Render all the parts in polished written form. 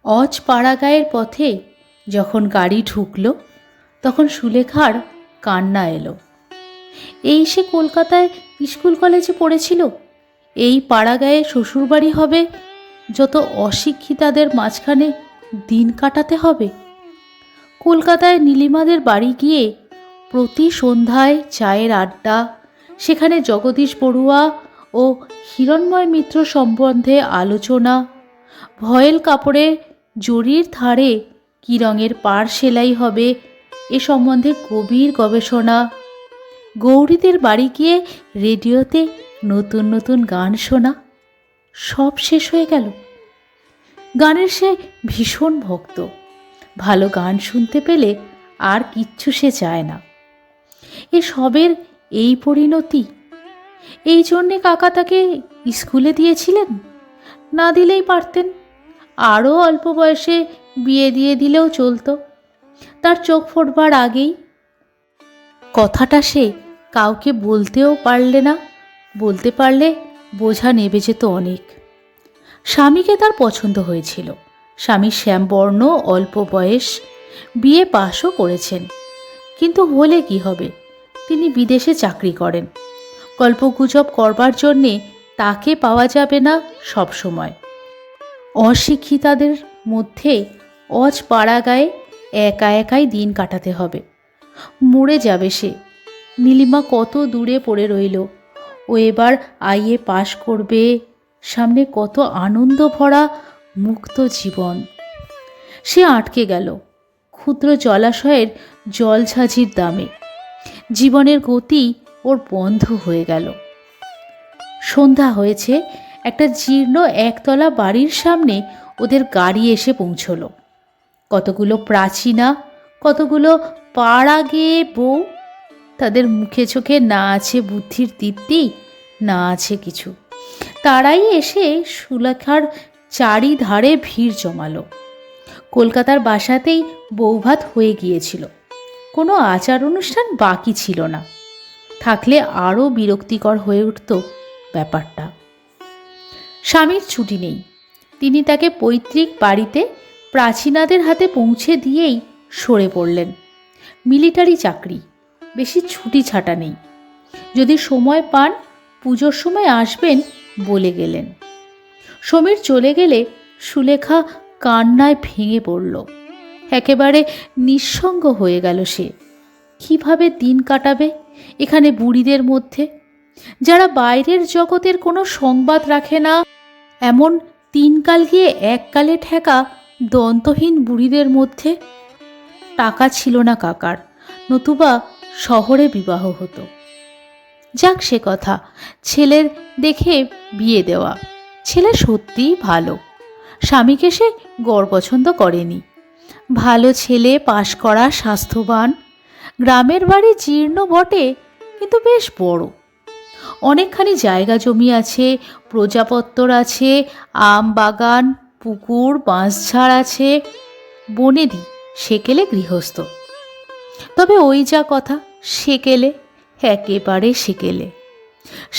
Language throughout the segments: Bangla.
অজ পাড়াগাঁয়ের পথে যখন গাড়ি ঢুকল তখন সুলেখার কান্না এলো। এই সে কলকাতায় স্কুল কলেজে পড়েছিল, এই পাড়াগাঁয়ে শ্বশুরবাড়ি হবে, যত অশিক্ষিতাদের মাঝখানে দিন কাটাতে হবে। কলকাতায় নীলিমাদের বাড়ি গিয়ে প্রতি সন্ধ্যায় চায়ের আড্ডা, সেখানে জগদীশ বড়ুয়া ও হিরণময় মিত্র সম্বন্ধে আলোচনা, ভয়েল কাপড়ে জরির ধারে কী রঙের পাড় সেলাই হবে এ সম্বন্ধে গভীর গবেষণা, গৌরীদের বাড়ি গিয়ে রেডিওতে নতুন নতুন গান শোনা, সব শেষ হয়ে গেল। গানের সে ভীষণ ভক্ত, ভালো গান শুনতে পেলে আর কিচ্ছু সে চায় না। এ সবের এই পরিণতি। এই জন্যে কাকা তাকে স্কুলে দিয়েছিলেন, না দিলেই পারতেন, আরও অল্প বয়সে বিয়ে দিয়ে দিলেও চলতো, তার চোখ ফোটবার আগেই। কথাটা সে কাউকে বলতেও পারলে না, বলতে পারলে বোঝা নেবে যেত অনেক। স্বামীকে তার পছন্দ হয়েছিল, স্বামী শ্যামবর্ণ, অল্প বয়স, বিয়ে পাশও করেছেন, কিন্তু হলে কি হবে, তিনি বিদেশে চাকরি করেন, গল্পগুজব করবার জন্যে তাকে পাওয়া যাবে না সব সময়। অশিক্ষিতাদের মধ্যে অজ পাড়াগাঁয়ে একা একাই দিন কাটাতে হবে, মরে যাবে সে। নীলিমা কত দূরে পড়ে রইল, ও এবার আইএ পাশ করবে, সামনে কত আনন্দ ভরা মুক্ত জীবন। সে আটকে গেল ক্ষুদ্র জলাশয়ের জলঝাঁঝির দামে, জীবনের গতি ওর বন্ধ হয়ে গেল। সন্ধ্যা হয়েছে, একটা জীর্ণ একতলা বাড়ির সামনে ওদের গাড়ি এসে পৌঁছল। কতগুলো প্রাচীনা, কতগুলো পাড়া গেয়ে বউ, তাদের মুখে চোখে না আছে বুদ্ধির দীপ্তি, না আছে কিছু। তারাই এসে সুলেখার চারিধারে ভিড় জমালো। কলকাতার বাসাতেই বৌভাত হয়ে গিয়েছিল, কোনো আচার অনুষ্ঠান বাকি ছিল না, থাকলে আরও বিরক্তিকর হয়ে উঠত ব্যাপারটা। স্বামীর ছুটি নেই, তিনি তাকে পৈতৃক বাড়িতে প্রাচীনাদের হাতে পৌঁছে দিয়েই সরে পড়লেন। মিলিটারি চাকরি, বেশি ছুটি ছাটা নেই, যদি সময় পান পুজোর সময় আসবেন বলে গেলেন। সমীর চলে গেলে সুলেখা কান্নায় ভেঙে পড়ল, একেবারে নিঃসঙ্গ হয়ে গেল সে। কিভাবে দিন কাটাবে এখানে বুড়িদের মধ্যে, যারা বাইরের জগতের কোনো সংবাদ রাখে না, এমন তিনকাল গিয়ে এককালে ঠেকা দন্তহীন বুড়িদের মধ্যে? টাকা ছিল না কাকার, নতুবা শহরে বিবাহ হতো। যাক সে কথা, ছেলের দেখে বিয়ে দেওয়া। ছেলে সত্যিই ভালো, স্বামীকে সে গড় পছন্দ করেনি। ভালো ছেলে, পাশ করা, স্বাস্থ্যবান, গ্রামের বাড়ি জীর্ণ বটে কিন্তু বেশ বড়, অনেকখানি জায়গা জমি আছে, প্রজাপত্তর আছে, আম বাগান, পুকুর, বাঁশঝাড় আছে, বনেদি সেকেলে গৃহস্থ। তবে ওই যা কথা, সেকেলে, একেবারে সেকেলে।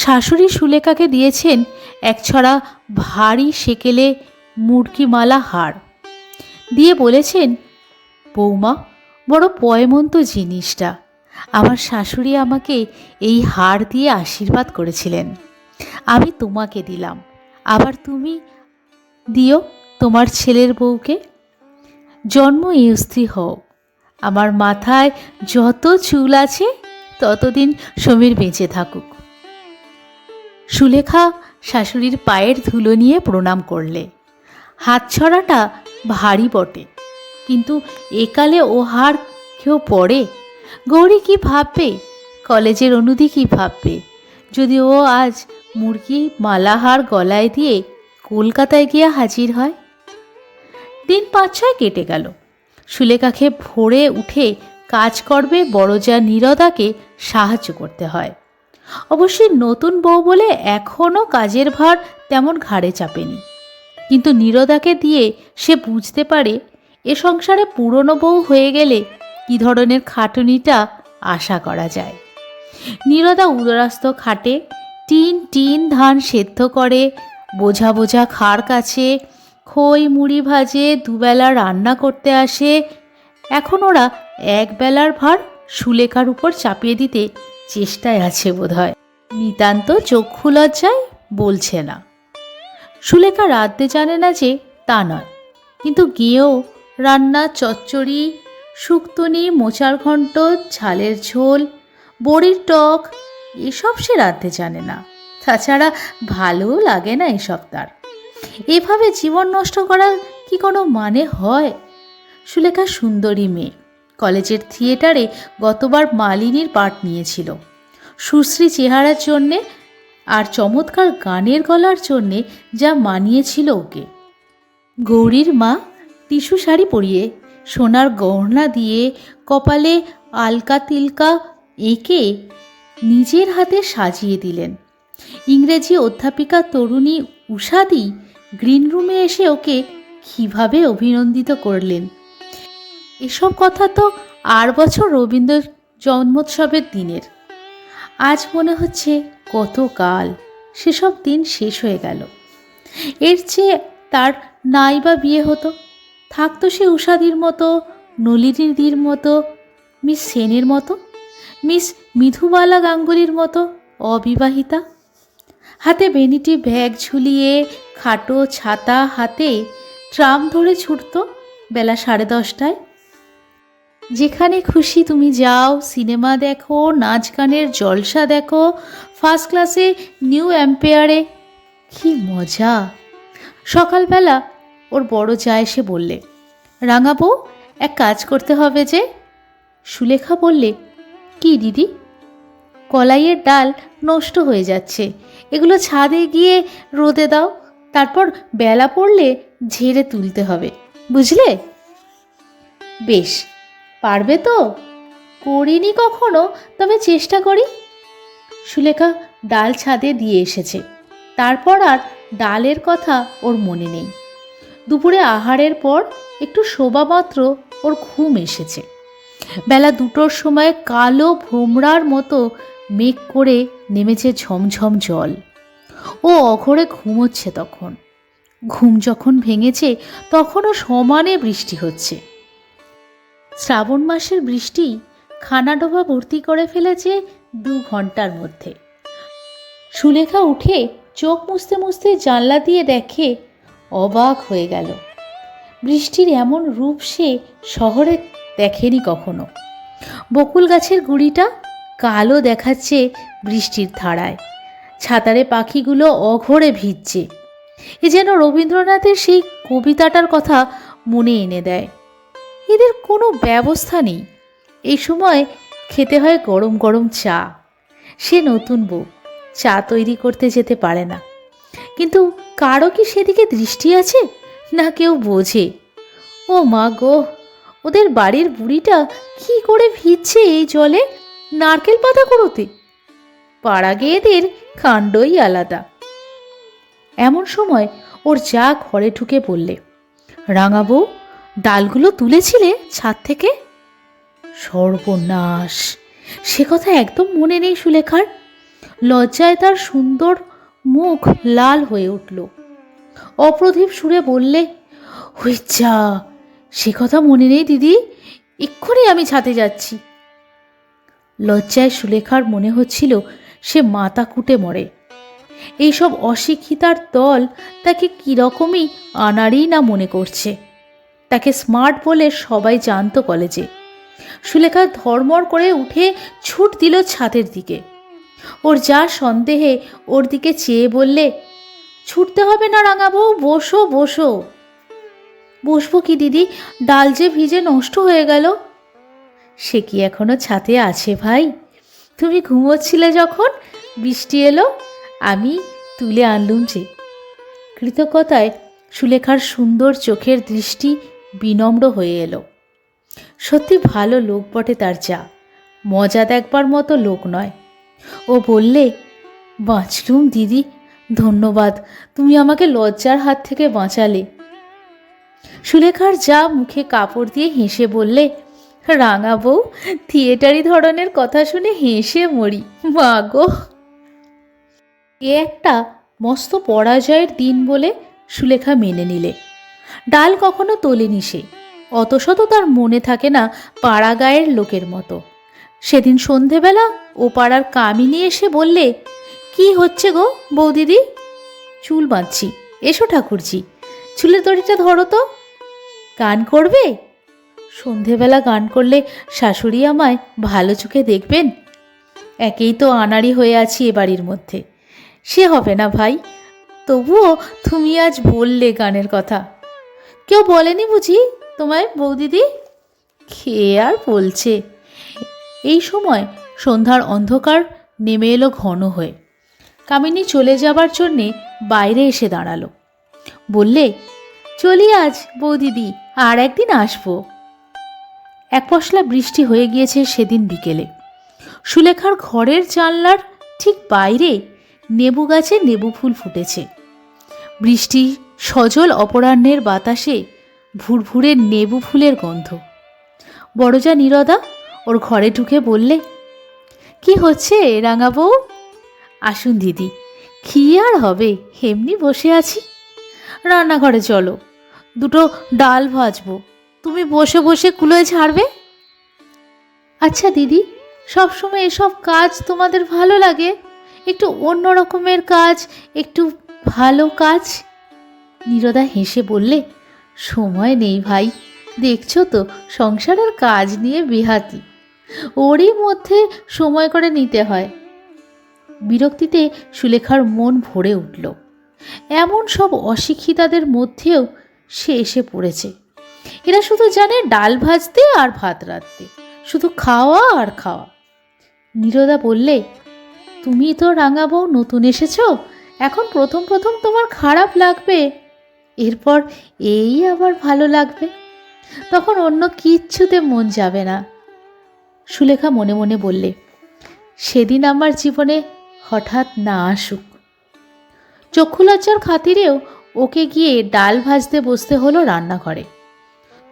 শাশুড়ি সুলেখাকে দিয়েছেন একছড়া ভারী সেকেলে মুড়কিমালা হার, দিয়ে বলেছেন, বৌমা বড় পয়মন্ত জিনিসটা, আমার শাশুড়ি আমাকে এই হার দিয়ে আশীর্বাদ করেছিলেন, আমি তোমাকে দিলাম, আবার তুমি দিও তোমার ছেলের বউকে। জন্ম স্ত্রী হও, আমার মাথায় যত চুল আছে ততদিন সমীর বেঁচে থাকুক। সুলেখা শাশুড়ির পায়ের ধুলো নিয়ে প্রণাম করলে। হাতছড়াটা ভারী বটে, কিন্তু একালে ও হার কেউ পড়ে? গৌরী কি ভাববে, কলেজের অনুদি কি ভাববে, যদি ও আজ মুরগি মালাহার গলায় দিয়ে কলকাতায় গিয়ে হাজির হয়? দিন 5-6 কেটে গেল। সুলেখাকে ভোরে উঠে কাজকর্মে বড়জা নীরদাকে সাহায্য করতে হয়। অবশ্যই নতুন বউ বলে এখনও কাজের ভার তেমন ঘাড়ে চাপেনি, কিন্তু নীরদাকে দিয়ে সে বুঝতে পারে এ সংসারে পুরনো বউ হয়ে গেলে কী ধরনের খাটুনিটা আশা করা যায়। নীরদা উদরাস্ত খাটে, টিন টিন ধান সেদ্ধ করে, বোঝা বোঝা খাড় কাছে, খই মুড়ি ভাজে, দুবেলা রান্না করতে আসে। এখন ওরা একবেলার ভার সুলেখার উপর চাপিয়ে দিতে চেষ্টায় আছে বোধহয়। নিতান্ত চক্ষু লজ্জায় বলছে না। সুলেখা রাঁধতে জানে না যে তা নয়, কিন্তু গিয়েও রান্না, চচ্চড়ি, শুক্তনি, মোচার ঘণ্ট, ঝালের ঝোল, বড়ির টক এসব সে রাঁধতে জানে না। তাছাড়া ভালোও লাগে না এসব তার। এভাবে জীবন নষ্ট করার কি কোনো মানে হয়? সুলেখা সুন্দরী মেয়ে, কলেজের থিয়েটারে গতবার মালিনীর পাঠ নিয়েছিল। সুশ্রী চেহারার জন্যে আর চমৎকার গানের গলার জন্যে যা মানিয়েছিল ওকে। গৌরীর মা টিস্যু শাড়ি পরিয়ে, সোনার গহনা দিয়ে, কপালে আলকা তিলকা এঁকে নিজের হাতে সাজিয়ে দিলেন। ইংরেজি অধ্যাপিকা তরুণী উষাদি গ্রিন রুমে এসে ওকে কীভাবে অভিনন্দিত করলেন। এসব কথা তো 8 বছর রবীন্দ্র জন্মোৎসবের দিনের। আজ মনে হচ্ছে কতকাল সেসব দিন শেষ হয়ে গেল। এর চেয়ে তার নাই বা বিয়ে হতো, থাকতো সে উষাদির মতো, নলিনীদির মতো, মিস সেনের মতো, মিস মিথুবালা গাঙ্গুলির মতো অবিবাহিতা। হাতে ভ্যানিটি ব্যাগ ঝুলিয়ে, খাটো ছাতা হাতে ট্রাম ধরে ছুটত বেলা 10:30টায়। যেখানে খুশি তুমি যাও, সিনেমা দেখো, নাচ গানের জলসা দেখো, ফার্স্ট ক্লাসে নিউ এম্পায়ারে। কি মজা! সকালবেলা ওর বড় যা এসে বললে, রাঙাবো এক কাজ করতে হবে যে। সুলেখা বললে, কি দিদি? কলাইয়ের ডাল নষ্ট হয়ে যাচ্ছে, এগুলো ছাদে গিয়ে রোদে দাও, তারপর বেলা পড়লে ঝেড়ে তুলতে হবে, বুঝলে? বেশ, পারবে তো? করিনি কখনো, তবে চেষ্টা করি। সুলেখা ডাল ছাদে দিয়ে এসেছে। তারপর আর ডালের কথা ওর মনে নেই। দুপুরে আহারের পর একটু শোবা মাত্র ওর ঘুম এসেছে। বেলা 2টোর সময় কালো ভোমরার মতো মেঘ করে নেমেছে ঝমঝম জল। ও অঘরে ঘুমোচ্ছে তখন। ঘুম যখন ভেঙেছে তখনও সমানে বৃষ্টি হচ্ছে। শ্রাবণ মাসের বৃষ্টি খানাডোবা ভর্তি করে ফেলেছে 2 ঘন্টার মধ্যে। সুলেখা উঠে চোখ মুছতে মুছতে জানলা দিয়ে দেখে, অবাক হয়ে গেল। বৃষ্টির এমন রূপ সে শহরে দেখেনি কখনো। বকুল গাছের গুঁড়িটা কালো দেখাচ্ছে বৃষ্টির ধারায়। ছাতারে পাখিগুলো অঘরে ভিজছে। এ যেন রবীন্দ্রনাথের সেই কবিতাটার কথা মনে এনে দেয়। এদের কোনো ব্যবস্থা নেই। এই সময় খেতে হয় গরম গরম চা। সে নতুন বউ, চা তৈরি করতে যেতে পারে না। কিন্তু কারো কি সেদিকে দৃষ্টি আছে? না কেউ বোঝে। ও মা গো, ওদের বাড়ির বুড়িটা কি করে ভিজছে এই জলে, নারকেল পাতা কুড়োতে। পাড়া গেয়েদের কাণ্ডই আলাদা। এমন সময় ওর যা ঘরে ঢুকে বললে, রাঙাবো, ডালগুলো তুলেছিলে ছাদ থেকে? সর্বনাশ! সে কথা একদম মনে নেই সুলেখার। লজ্জায় তার সুন্দর মুখ লাল হয়ে উঠল। অপ্রদীপ সুরে বললে, ওই যা, সে কথা মনে নেই দিদি, এক্ষুনি আমি ছাদে যাচ্ছি। লজ্জায় সুলেখার মনে হচ্ছিল সে মাথা কুটে মরে। এইসব অশিক্ষিতার দল তাকে কীরকমই আনাড়ি না মনে করছে। তাকে স্মার্ট বলে সবাই জানত কলেজে। সুলেখা ধর্মর করে উঠে ছুট দিল ছাদের দিকে। ওর যা সন্দেহে ওর দিকে চেয়ে বললে, ছুটতে হবে না রাঙাবো, বসো বসো। বসবো কি দিদি, ডাল যে ভিজে নষ্ট হয়ে গেল। সে কি এখনো ছাদে আছে ভাই? তুমি ঘুমোচ্ছিলে যখন বৃষ্টি এলো, আমি তুলে আনলুম যে। কৃতজ্ঞতায় সুলেখার সুন্দর চোখের দৃষ্টি বিনম্র হয়ে এলো। সত্যি ভালো লোক বটে তার যা, মজা দেখবার মতো লোক নয়। ও বললে, বাঁচলুম দিদি, ধন্যবাদ, তুমি আমাকে লজ্জার হাত থেকে বাঁচালে। সুলেখার যা মুখে কাপড় দিয়ে হেসে বললে, রাঙা বউ, থিয়েটারি ধরনের কথা শুনে হেসে মরি, মা গো। এ একটা মস্ত পরাজয়ের দিন বলে সুলেখা মেনে নিলে। ডাল কখনো তোলেনি সে, অত শত তার মনে থাকে না পাড়া গায়ের লোকের মতো। সেদিন সন্ধেবেলা ও পাড়ার কামিনী এসে বললে, কি হচ্ছে গো বৌদিদি? চুল বাঁধছি। এসো ঠাকুরজি, চুলের দড়িটা ধরো তো। গান করবে? সন্ধেবেলা গান করলে শাশুড়ি আমায় ভালো চোখে দেখবেন? একেই তো আনাড়ি হয়ে আছি এ বাড়ির মধ্যে। সে হবে না ভাই, তবুও তুমি আজ বললে গানের কথা। কেউ বলেনি বুঝি তোমায় বৌদিদি? খেয়ে আর বলছে। এই সময় সন্ধ্যার অন্ধকার নেমে এলো ঘন হয়ে। কামিনী চলে যাবার জন্যে বাইরে এসে দাঁড়ালো। বললে, চলি আজ বৌদিদি, আর একদিন আসবো। এক পশলা বৃষ্টি হয়ে গিয়েছে সেদিন বিকেলে। সুলেখার ঘরের জানলার ঠিক বাইরে নেবু গাছে নেবু ফুল ফুটেছে। বৃষ্টি সজল অপরাহ্নের বাতাসে ভুরভুরে নেবু ফুলের গন্ধ। বড়জা নীরদা ওর ঘরে ঢুকে বললে, কি হচ্ছে রাঙা বউ? আসুন দিদি, কি আর হবে, এমনি বসে আছি। রান্নাঘরে চলো, দুটো ডাল ভাজবো, তুমি বসে বসে কুলোয় ছাড়বে। আচ্ছা দিদি, সবসময় এসব কাজ তোমাদের ভালো লাগে? একটু অন্য রকমের কাজ, একটু ভালো কাজ। নীরদা হেসে বললে, সময় নেই ভাই, দেখছো তো সংসারের কাজ নিয়ে বেহাতি, ওরই মধ্যে সময় করে নিতে হয়। বিরক্তিতে সুলেখার মন ভরে উঠল। এমন সব অশিক্ষিতাদের মধ্যেও সে এসে পড়েছে। এরা শুধু জানে ডাল ভাজতে আর ভাত রাঁধতে, শুধু খাওয়া আর খাওয়া। নীরদা বললে, তুমি তো রাঙা বউ নতুন এসেছো, এখন প্রথম প্রথম তোমার খারাপ লাগবে, এরপর এই আবার ভালো লাগবে, তখন অন্য কিচ্ছুতে মন যাবে না। সুলেখা মনে মনে বললে, সেদিন আমার জীবনে হঠাৎ না আসুক। চক্ষুলজ্জার খাতিরেও ওকে গিয়ে ডাল ভাজতে বসতে হলো রান্নাঘরে।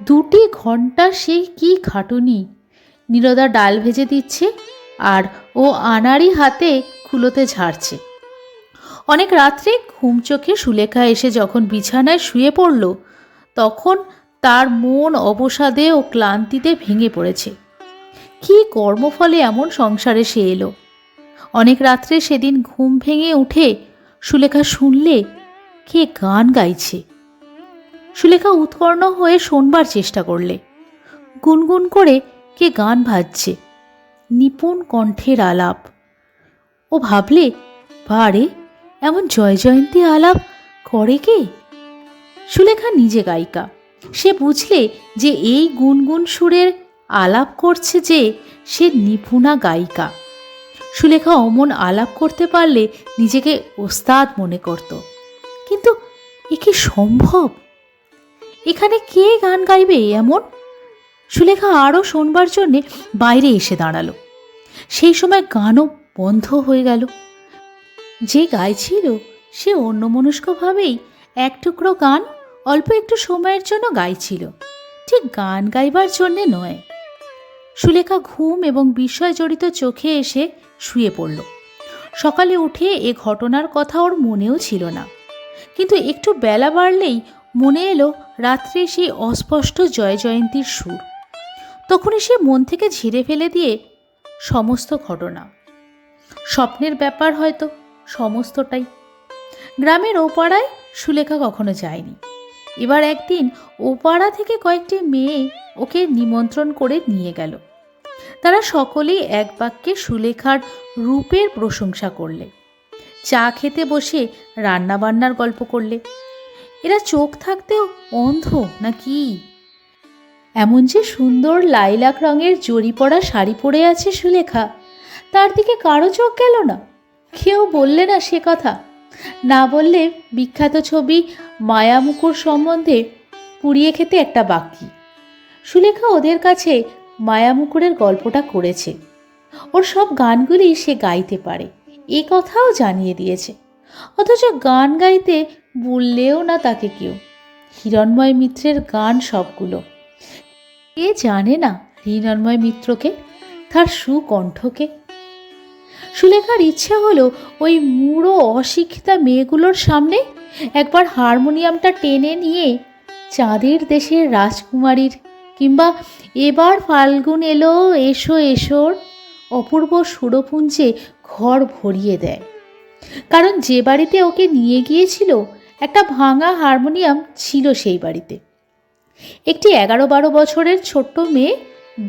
2 ঘন্টা সেই কি খাটুনি। নীরদা ডাল ভেজে দিচ্ছে আর ও আনাড়ি হাতে কুলোতে ঝাড়ছে। অনেক রাত্রে ঘুম চোখে সুলেখা এসে যখন বিছানায় শুয়ে পড়ল, তখন তার মন অবসাদে ও ক্লান্তিতে ভেঙে পড়েছে। কি কর্মফলে এমন সংসারে সে এলো? অনেক রাত্রে সেদিন ঘুম ভেঙে উঠে সুলেখা শুনলে কে গান গাইছে। সুলেখা উৎকর্ণ হয়ে শোনবার চেষ্টা করলে। গুনগুন করে কে গান ভাজছে, নিপুণ কণ্ঠের আলাপ। ও ভাবলে, বারে, এমন জয় জয়ন্তী আলাপ করে কে? সুলেখা নিজে গায়িকা, সে বুঝলে যে এই গুনগুন সুরের আলাপ করছে যে সে নিপুণা গায়িকা। সুলেখা অমন আলাপ করতে পারলে নিজেকে ওস্তাদ মনে করত। কিন্তু এ কি সম্ভব? এখানে কে গান গাইবে এমন? সুলেখা আরও শোনবার জন্যে বাইরে এসে দাঁড়ালো। সেই সময় গানও বন্ধ হয়ে গেল। যে গাইছিল সে অন্যমনস্কভাবেই এক টুকরো গান অল্প একটু সময়ের জন্য গাইছিল, ঠিক গান গাইবার জন্যে নয়। সুলেখা ঘুম এবং বিস্ময় জড়িত চোখে এসে শুয়ে পড়ল। সকালে উঠে এ ঘটনার কথা ওর মনেও ছিল না, কিন্তু একটু বেলা বাড়লেই মনে এলো রাত্রে সেই অস্পষ্ট জয় জয়ন্তীর সুর। তখনই সে মন থেকে ঝেড়ে ফেলে দিয়ে সমস্ত ঘটনা, স্বপ্নের ব্যাপার হয়তো সমস্তটাই। গ্রামের ওপাড়ায় সুলেখা কখনো যায়নি। এবার একদিন ওপাড়া থেকে কয়েকটি মেয়ে ওকে নিমন্ত্রণ করে নিয়ে গেল। তারা সকলেই এক বাক্যে সুলেখার রূপের প্রশংসা করলে। চা খেতে বসে রান্নাবান্নার গল্প করলে। এরা চোখ থাকতেও অন্ধ না কি? এমন যে সুন্দর লাইলাক রঙের জরি পরা শাড়ি পরে আছে সুলেখা, তার দিকে কারো চোখ গেল না। কেউ বললে না সে কথা। না বললে বিখ্যাত ছবি মায়ামুকুর সম্বন্ধে পুড়িয়ে খেতে একটা বাকি। সুলেখা ওদের কাছে মায়ামুকুরের গল্পটা করেছে। ওর সব গানগুলি সে গাইতে পারে, এ কথাও জানিয়ে দিয়েছে। অথচ গান গাইতে বললেও না তাকে কেউ। হিরণময় মিত্রের গান সবগুলো। কে জানে না হিরণময় মিত্রকে, তার সুকণ্ঠকে? সুলেখার ইচ্ছে হলো ওই মুড়ো অশিক্ষিতা মেয়েগুলোর সামনে একবার হারমোনিয়ামটা টেনে নিয়ে চাঁদের দেশের রাজকুমারীর, কিংবা এবার ফাল্গুন এলো এসো এসোর অপূর্ব সুরপুঞ্জে ঘর ভরিয়ে দেয়। কারণ যে বাড়িতে ওকে নিয়ে গিয়েছিল একটা ভাঙা হারমোনিয়াম ছিল সেই বাড়িতে। একটি 11-12 বছরের ছোট্ট মেয়ে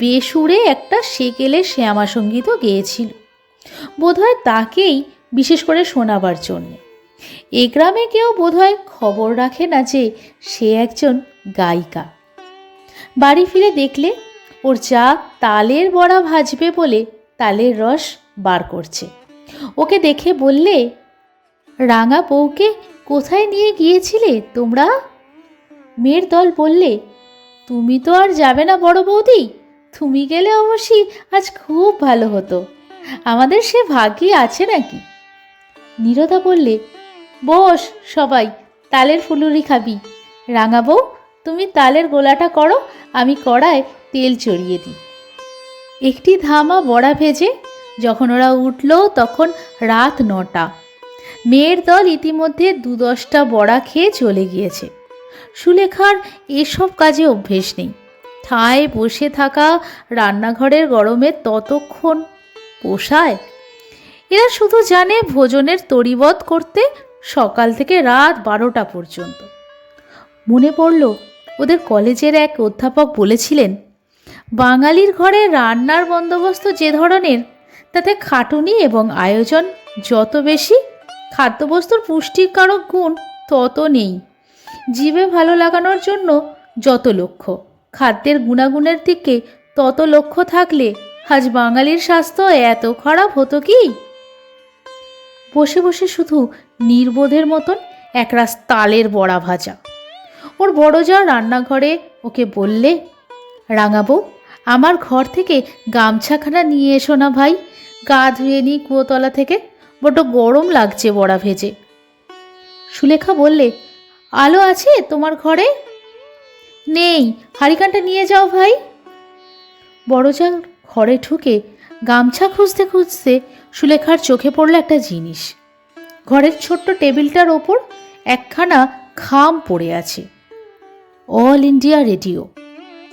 বেসুরে একটা সেকেলে শ্যামা সঙ্গীতও গেয়েছিল, বোধহয় তাকেই বিশেষ করে শোনাবার জন্যে। এ গ্রামে কেউ বোধহয় খবর রাখে না যে সে একজন গায়িকা। বাড়ি ফিরে দেখলে ওর যা তালের বড়া ভাজবে বলে তালের রস বার করছে। ওকে দেখে বললে, রাঙা বউকে কোথায় নিয়ে গিয়েছিলে তোমরা? মেয়ের দল বললে, তুমি তো আর যাবে না বড় বৌদি, তুমি গেলে অবশ্যই আজ খুব ভালো হতো, আমাদের সে ভাগ্যই আছে নাকি। নীরদা বললে, বস সবাই, তালের ফুলুরি খাবি। রাঙা বউ, তুমি তালের গোলাটা করো, আমি কড়ায় তেল চড়িয়ে দিই। একটি ধামা বড়া ভেজে যখন ওরা উঠল তখন রাত 9টা। মেয়ের দল ইতিমধ্যে 2-10টা বড়া খেয়ে চলে গিয়েছে। সুলেখার এসব কাজে অভ্যেস নেই। ঠায় বসে থাকা রান্নাঘরের গরমে ততক্ষণ পোষায়? এরা শুধু জানে ভোজনের তরিবধ করতে সকাল থেকে রাত 12টা পর্যন্ত। মনে পড়ল ওদের কলেজের এক অধ্যাপক বলেছিলেন, বাঙালির ঘরে রান্নার বন্দোবস্ত যে ধরনের, তাতে খাটুনি এবং আয়োজন যত বেশি, খাদ্যবস্তুর পুষ্টিকারক গুণ তত নেই। জিভে ভালো লাগানোর জন্য যত লক্ষ্য, খাদ্যের গুণাগুণের দিকে তত লক্ষ্য থাকলে আজ বাঙালির স্বাস্থ্য এত খারাপ হতো কি? বসে বসে শুধু নির্বোধের মতন একরাশ তালের বড়া ভাজা। ওর বড় যা রান্নাঘরে ওকে বললে, রাঙাবো, আমার ঘর থেকে গামছাখানা নিয়ে এসো না ভাই, গা ধুয়ে নিই কুয়োতলা থেকে, বড্ড গরম লাগছে বড়া ভেজে। সুলেখা বললে, আলো আছে তোমার ঘরে? নেই, হাঁড়িকানটা নিয়ে যাও ভাই। বড়জা ঘরে ঢুকে গামছা খুঁজতে খুঁজতে সুলেখার চোখে পড়ল একটা জিনিস। ঘরের ছোট্ট টেবিলটার ওপর একখানা খাম পড়ে আছে। অল ইন্ডিয়া রেডিও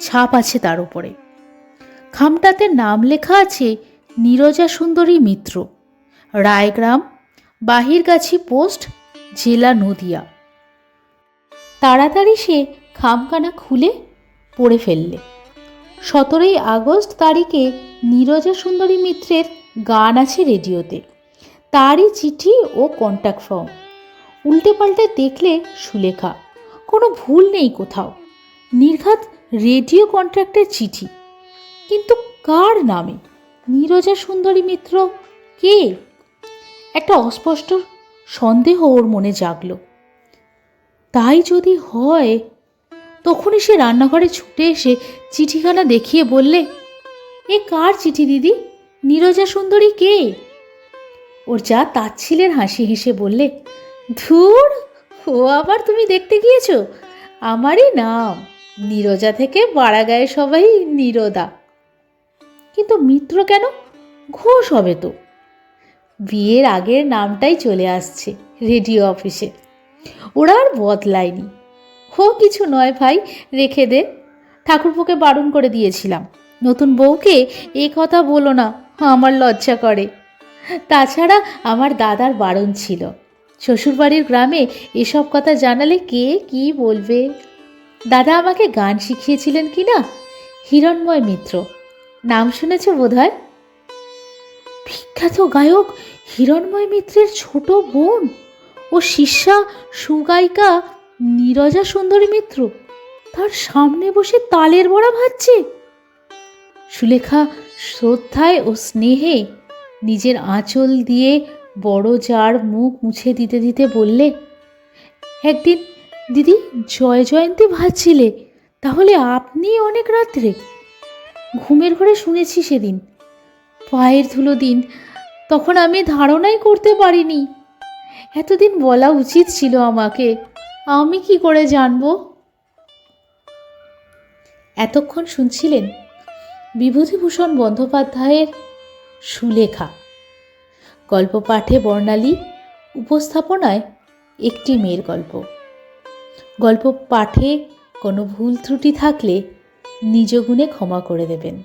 ছাপ আছে তার উপরে। খামটাতে নাম লেখা আছে নীরজা সুন্দরী মিত্র, রায়গ্রাম, বাহিরগাছি পোস্ট, জেলা নদিয়া। তাড়াতাড়ি সে খামখানা খুলে পড়ে ফেললে। 17ই আগস্ট তারিখে নীরজা সুন্দরী মিত্রের গান আছে রেডিওতে, তারই চিঠি ও কন্ট্যাক্ট ফর্ম। উল্টে পাল্টে দেখলে সুলেখা, কোনো ভুল নেই কোথাও, নির্ঘাত রেডিও কন্ট্রাক্টের চিঠি। কিন্তু কার নামে? নীরজা সুন্দরী মিত্র কে? একটা অস্পষ্ট সন্দেহ ওর মনে জাগল। তাই যদি হয়, তখনই সে রান্নাঘরে ছুটে এসে চিঠিখানা দেখিয়ে বললে, এ কার চিঠি দিদি? নীরজা সুন্দরী কে? ওর যা তাচ্ছিলের হাসি হেসে বললে, ধুর, ও আবার তুমি দেখতে গিয়েছ? আমারই নাম, নীরজা থেকে বাড়াগায়ে সবাই নীরদা। কিন্তু মিত্র কেন? ঘোষ হবে তো। বিয়ের আগের নামটাই চলে আসছে রেডিও অফিসে, ওরা আর বদলায়নি। ও কিছু নয় ভাই, রেখে দে, ঠাকুরপোকে বারণ করে দিয়েছিলাম, নতুন বউকে এই কথা বলো না, আমার লজ্জা করে। তাছাড়া আমার দাদার বারণ ছিল, শ্বশুরবাড়ির গ্রামে এসব কথা জানালে কে কি বলবে। দাদা আমাকে গান শিখিয়েছিলেন কি না, হিরণময় মিত্র, নাম শুনেছ বোধহয়? বিখ্যাত গায়ক হিরণময় মিত্রের ছোট বোন ও শিষ্যা সুগায়িকা নীরজা সুন্দরী মিত্র তার সামনে বসে তালের বড়া ভাজছে। সুলেখা শ্রদ্ধায় ও স্নেহে নিজের আঁচল দিয়ে বড় জার মুখ মুছে দিতে দিতে বললে, একদিন দিদি জয় জয়ন্তী ভাজছিলে, তাহলে আপনি অনেক রাত্রে? ঘুমের ঘরে শুনেছি সেদিন, পায়ের ধুলো দিন, তখন আমি ধারণাই করতে পারিনি। এতদিন বলা উচিত ছিল আমাকে, আমি কি করে জানবো? এতক্ষণ শুনছিলেন বিভূতিভূষণ বন্দ্যোপাধ্যায়ের সুলেখা। গল্প পাঠে বর্ণালী, উপস্থাপনায় একটি মেয়ের গল্প। গল্প পাঠে কোনো ভুল ত্রুটি থাকলে নিজ গুণে ক্ষমা করে দেবেন।